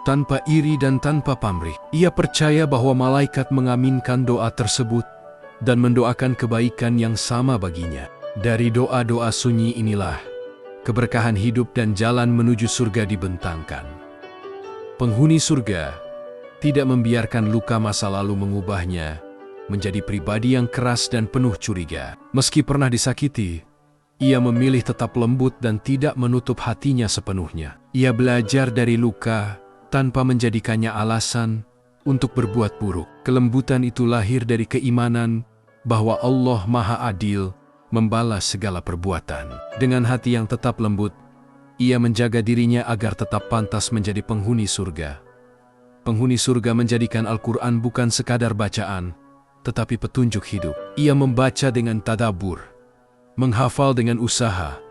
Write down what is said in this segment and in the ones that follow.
tanpa iri dan tanpa pamrih. Ia percaya bahwa malaikat mengaminkan doa tersebut dan mendoakan kebaikan yang sama baginya. Dari doa-doa sunyi inilah keberkahan hidup dan jalan menuju surga dibentangkan. Penghuni surga tidak membiarkan luka masa lalu mengubahnya menjadi pribadi yang keras dan penuh curiga. Meski pernah disakiti, ia memilih tetap lembut dan tidak menutup hatinya sepenuhnya. Ia belajar dari luka tanpa menjadikannya alasan untuk berbuat buruk. Kelembutan itu lahir dari keimanan bahwa Allah Maha Adil membalas segala perbuatan. Dengan hati yang tetap lembut, ia menjaga dirinya agar tetap pantas menjadi penghuni surga. Penghuni surga menjadikan Al-Quran bukan sekadar bacaan, tetapi petunjuk hidup. Ia membaca dengan tadabbur, menghafal dengan usaha,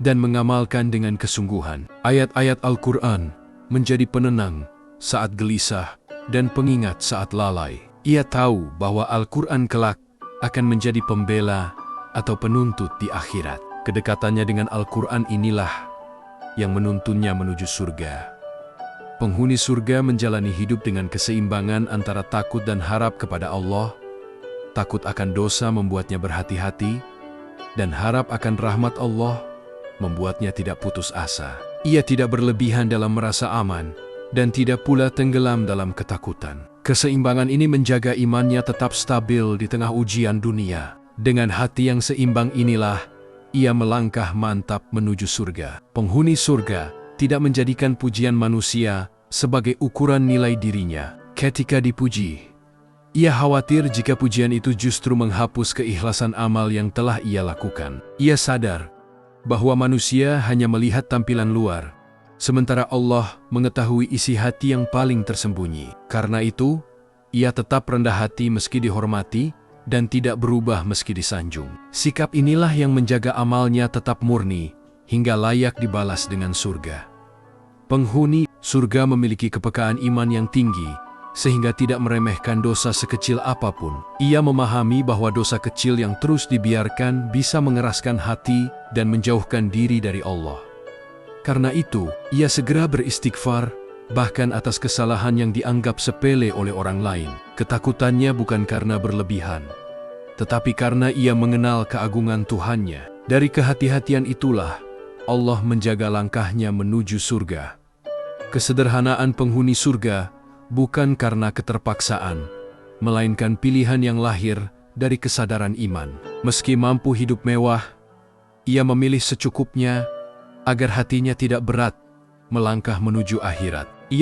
dan mengamalkan dengan kesungguhan. Ayat-ayat Al-Quran menjadi penenang saat gelisah dan pengingat saat lalai. Ia tahu bahwa Al-Quran kelak akan menjadi pembela atau penuntut di akhirat. Kedekatannya dengan Al-Quran inilah yang menuntunnya menuju surga. Penghuni surga menjalani hidup dengan keseimbangan antara takut dan harap kepada Allah. Takut akan dosa membuatnya berhati-hati, dan harap akan rahmat Allah membuatnya tidak putus asa. Ia tidak berlebihan dalam merasa aman, dan tidak pula tenggelam dalam ketakutan. Keseimbangan ini menjaga imannya tetap stabil di tengah ujian dunia. Dengan hati yang seimbang inilah, ia melangkah mantap menuju surga. Penghuni surga tidak menjadikan pujian manusia sebagai ukuran nilai dirinya. Ketika dipuji, ia khawatir jika pujian itu justru menghapus keikhlasan amal yang telah ia lakukan. Ia sadar bahwa manusia hanya melihat tampilan luar, sementara Allah mengetahui isi hati yang paling tersembunyi. Karena itu, ia tetap rendah hati meski dihormati dan tidak berubah meski disanjung. Sikap inilah yang menjaga amalnya tetap murni hingga layak dibalas dengan surga. Penghuni surga memiliki kepekaan iman yang tinggi, sehingga tidak meremehkan dosa sekecil apapun. Ia memahami bahwa dosa kecil yang terus dibiarkan bisa mengeraskan hati dan menjauhkan diri dari Allah. Karena itu, ia segera beristighfar, bahkan atas kesalahan yang dianggap sepele oleh orang lain. Ketakutannya bukan karena berlebihan, tetapi karena ia mengenal keagungan Tuhannya. Dari kehati-hatian itulah, Allah menjaga langkahnya menuju surga. Kesederhanaan penghuni surga bukan karena keterpaksaan, melainkan pilihan yang lahir dari kesadaran iman. Meski mampu hidup mewah, ia memilih secukupnya agar hatinya tidak berat melangkah menuju akhirat.